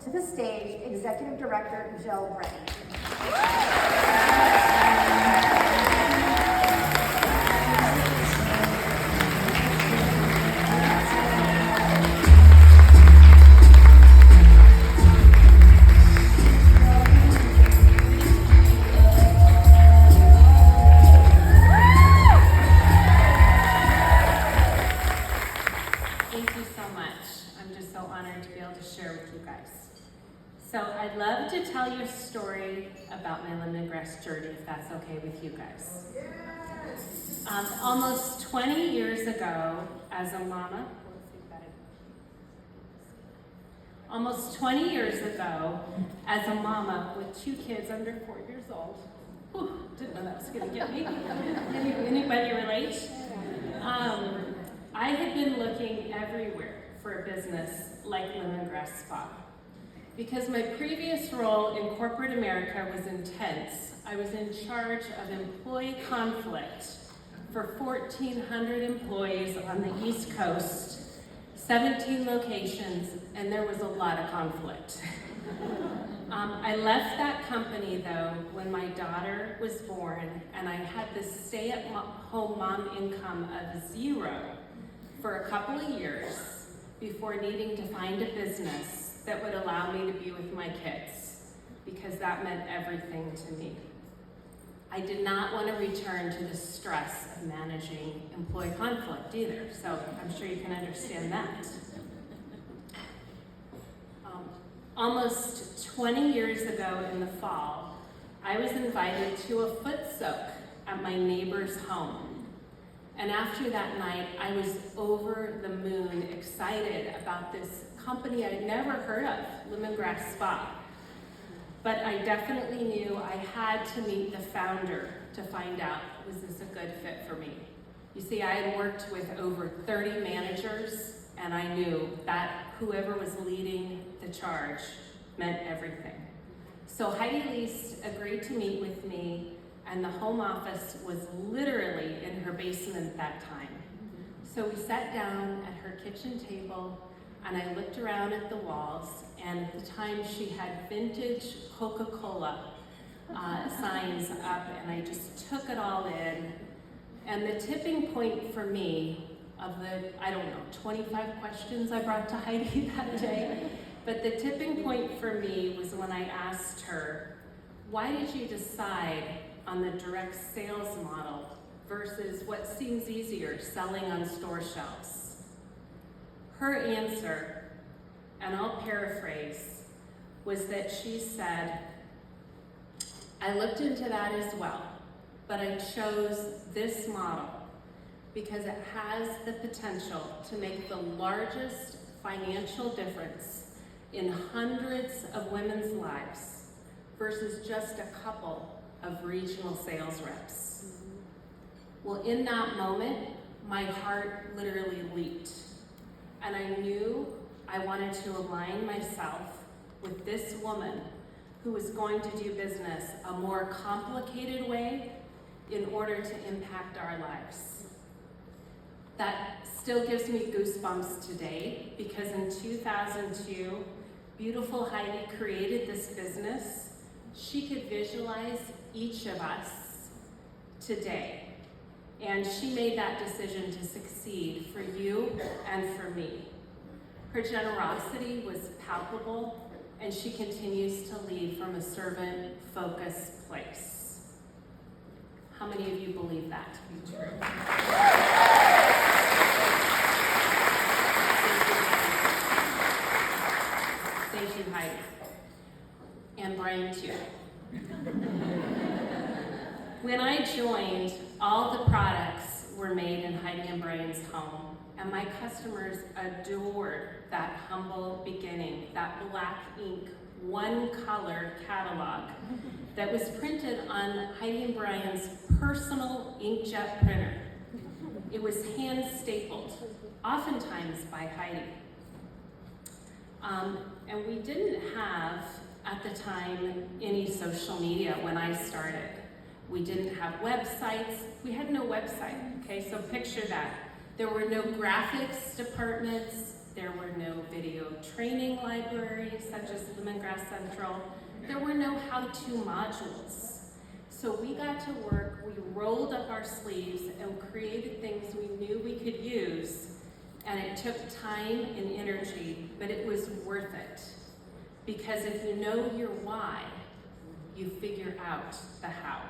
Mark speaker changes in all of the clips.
Speaker 1: To the stage, Executive Director Jill Britton.
Speaker 2: Thank you so much. I'm just so honored to be able to share with you guys. So I'd love to tell you a story about my lemongrass journey, if that's okay with you guys. Almost 20 years ago, as a mama, with 2 kids under 4 years old, didn't know that was gonna get me. Anybody relate? I had been looking everywhere for a business like Lemongrass Spa. Because my previous role in corporate America was intense, I was in charge of employee conflict for 1,400 employees on the East Coast, 17 locations, and there was a lot of conflict. I left that company though when my daughter was born, and I had this stay-at-home mom income of 0 for a couple of years before needing to find a business that would allow me to be with my kids, because that meant everything to me. I did not want to return to the stress of managing employee conflict either, so I'm sure you can understand that. Almost 20 years ago in the fall, I was invited to a foot soak at my neighbor's home. And after that night, I was over the moon excited about this company I'd never heard of, Lemongrass Spa. But I definitely knew I had to meet the founder to find out, was this a good fit for me? You see, I had worked with over 30 managers, and I knew that whoever was leading the charge meant everything. So Heidi Leist agreed to meet with me, and the home office was literally in her basement that time. So we sat down at her kitchen table, and I looked around at the walls, and at the time she had vintage Coca-Cola signs up, and I just took it all in. And the tipping point for me of the, 25 questions I brought to Heidi that day, but the tipping point for me was when I asked her, why did you decide on the direct sales model versus what seems easier, selling on store shelves? Her answer, and I'll paraphrase, was that she said, I looked into that as well, but I chose this model because it has the potential to make the largest financial difference in hundreds of women's lives versus just a couple of regional sales reps. Well, in that moment, my heart literally leaped. And I knew I wanted to align myself with this woman who was going to do business a more complicated way in order to impact our lives. That still gives me goosebumps today, because in 2002, beautiful Heidi created this business. She could visualize each of us today. And she made that decision to succeed for you and for me. Her generosity was palpable, and she continues to lead from a servant-focused place. How many of you believe that to be true? Thank you, Heidi. And Brian, too. When I joined, all the products were made in Heidi and Brian's home, and my customers adored that humble beginning, that black ink, one color catalog that was printed on Heidi and Brian's personal inkjet printer. It was hand stapled, oftentimes by Heidi. And we didn't have, at the time, any social media when I started. We didn't have websites. We had no website, okay? So picture that. There were no graphics departments, There were no video training libraries such as Lemongrass Central. There were no how-to modules. So we got to work, we rolled up our sleeves and created things we knew we could use, and it took time and energy, but it was worth it. Because if you know your why, you figure out the how.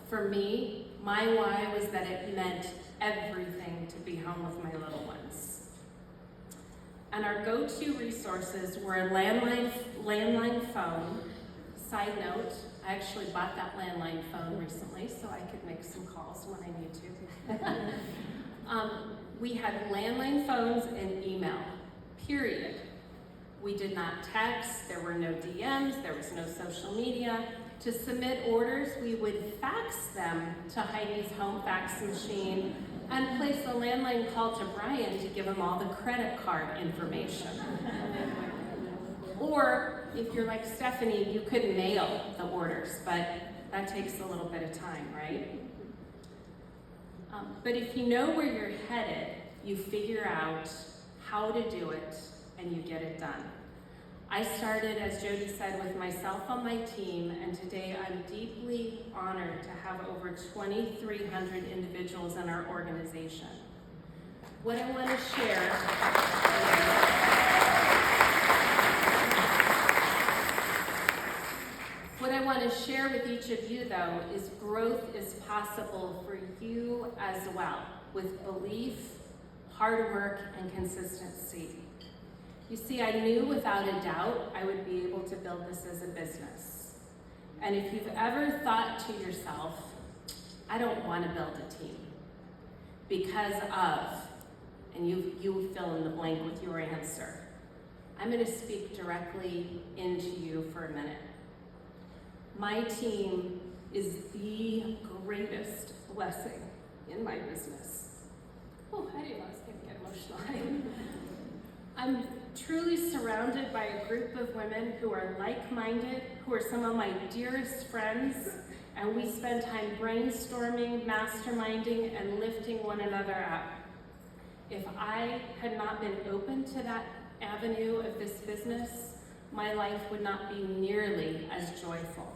Speaker 2: For me, my why was that it meant everything to be home with my little ones. And our go-to resources were a landline phone. Side note, I actually bought that landline phone recently so I could make some calls when I need to. We had landline phones and email, period. We did not text, there were no DMs, there was no social media. To submit orders, we would fax them to Heidi's home fax machine and place a landline call to Brian to give him all the credit card information. Or, if you're like Stephanie, you could mail the orders, but that takes a little bit of time, right? But if you know where you're headed, you figure out how to do it, and you get it done. I started, as Jody said, with myself on my team, and today I'm deeply honored to have over 2,300 individuals in our organization. What I want to share with each of you, though, is growth is possible for you as well, with belief, hard work, and consistency. You see, I knew without a doubt I would be able to build this as a business. And if you've ever thought to yourself, I don't want to build a team because of, and you fill in the blank with your answer, I'm going to speak directly into you for a minute. My team is the greatest blessing in my business. Oh, I didn't want to get emotional. I'm truly surrounded by a group of women who are like-minded, who are some of my dearest friends, and we spend time brainstorming, masterminding, and lifting one another up. If I had not been open to that avenue of this business, my life would not be nearly as joyful.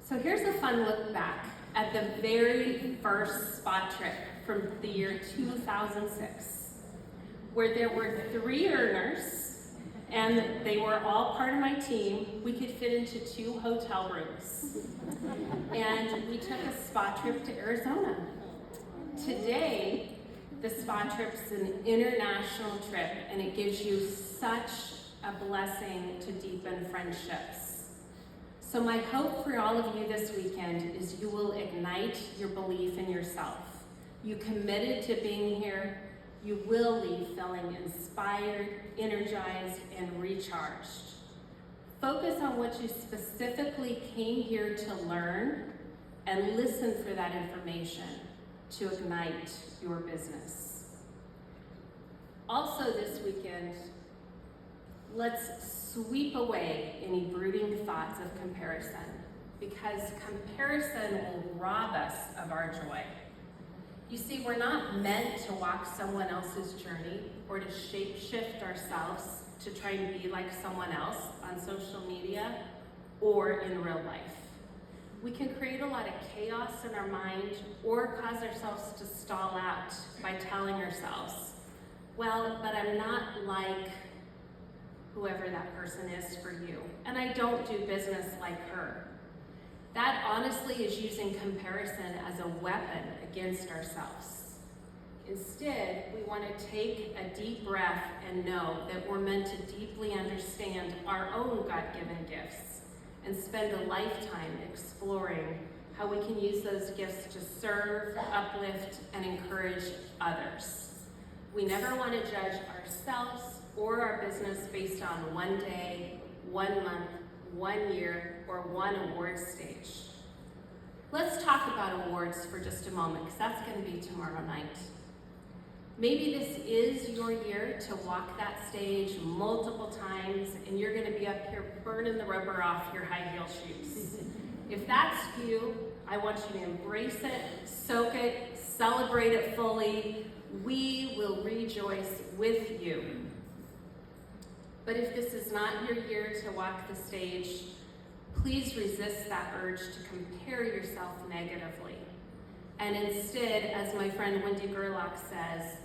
Speaker 2: So here's a fun look back at the very first spot trip from the year 2006, where there were 3 earners, and they were all part of my team. We could fit into 2 hotel rooms. And we took a spot trip to Arizona. Today, the spot trip's an international trip, and it gives you such a blessing to deepen friendships. So my hope for all of you this weekend is you will ignite your belief in yourself. You committed to being here, you will leave feeling inspired, energized, and recharged. Focus on what you specifically came here to learn and listen for that information to ignite your business. Also this weekend, let's sweep away any brooding thoughts of comparison, because comparison will rob us of our joy. You see, we're not meant to walk someone else's journey or to shape-shift ourselves to try and be like someone else on social media or in real life. We can create a lot of chaos in our mind or cause ourselves to stall out by telling ourselves, well, but I'm not like whoever that person is for you, and I don't do business like her. That honestly is using comparison as a weapon against ourselves. Instead, we want to take a deep breath and know that we're meant to deeply understand our own God-given gifts and spend a lifetime exploring how we can use those gifts to serve, uplift, and encourage others. We never want to judge ourselves or our business based on one day, 1 month, 1 year, or 1 award stage. Let's talk about awards for just a moment, because that's going to be tomorrow night. Maybe this is your year to walk that stage multiple times, and you're going to be up here burning the rubber off your high heel shoes. If that's you, I want you to embrace it, soak it, Celebrate it fully. We will rejoice with you. But if this is not your year to walk the stage, please resist that urge to compare yourself negatively. And instead, as my friend Wendy Gerlach says,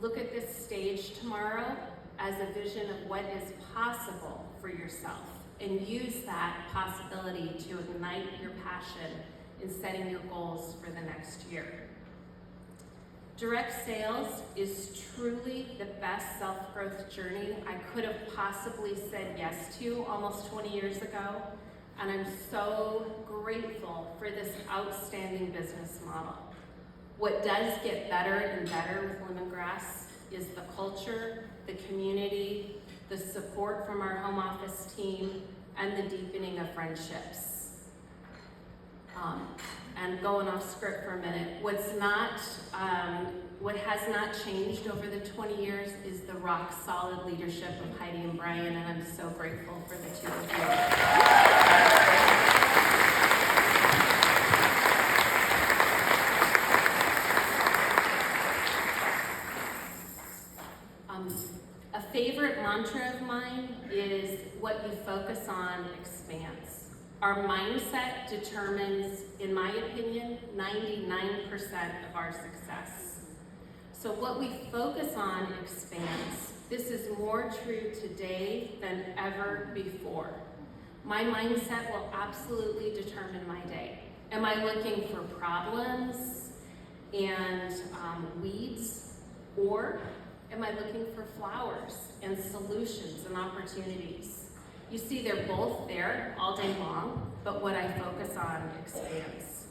Speaker 2: look at this stage tomorrow as a vision of what is possible for yourself, and use that possibility to ignite your passion in setting your goals for the next year. Direct sales is truly the best self-growth journey I could have possibly said yes to almost 20 years ago, and I'm so grateful for this outstanding business model. What does get better and better with Lemongrass is the culture, the community, the support from our home office team, and the deepening of friendships. And going off script for a minute, what has not changed over the 20 years is the rock solid leadership of Heidi and Brian, and I'm so grateful for the two of you. A favorite mantra of mine is what you focus on expands. Our mindset determines, in my opinion, 99% of our success. So what we focus on expands. This is more true today than ever before. My mindset will absolutely determine my day. Am I looking for problems and weeds, or am I looking for flowers and solutions and opportunities? You see, they're both there all day long, but what I focus on expands.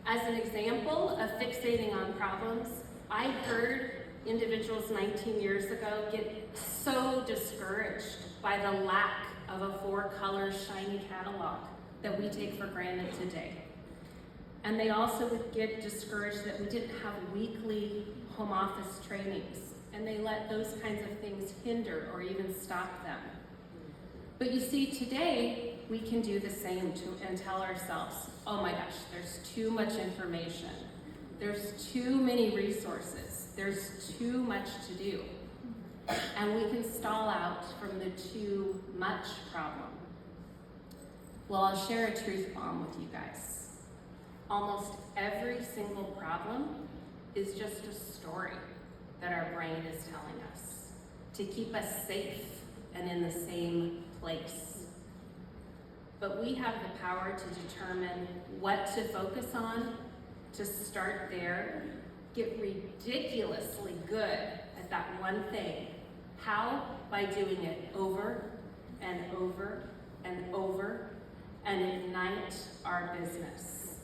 Speaker 2: As an example of fixating on problems, I heard individuals 19 years ago get so discouraged by the lack of a 4-color shiny catalog that we take for granted today. And they also would get discouraged that we didn't have weekly home office trainings, and they let those kinds of things hinder or even stop them. But you see, today, we can do the same and tell ourselves, oh my gosh, there's too much information. There's too many resources. There's too much to do. And we can stall out from the too much problem. Well, I'll share a truth bomb with you guys. Almost every single problem is just a story that our brain is telling us to keep us safe and in the same place. But we have the power to determine what to focus on, to start there, get ridiculously good at that one thing. How? By doing it over and over and over, and ignite our business.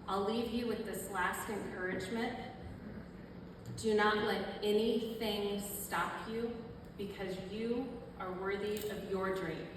Speaker 2: I'll leave you with this last encouragement. Do not let anything stop you, because you are worthy of your dream.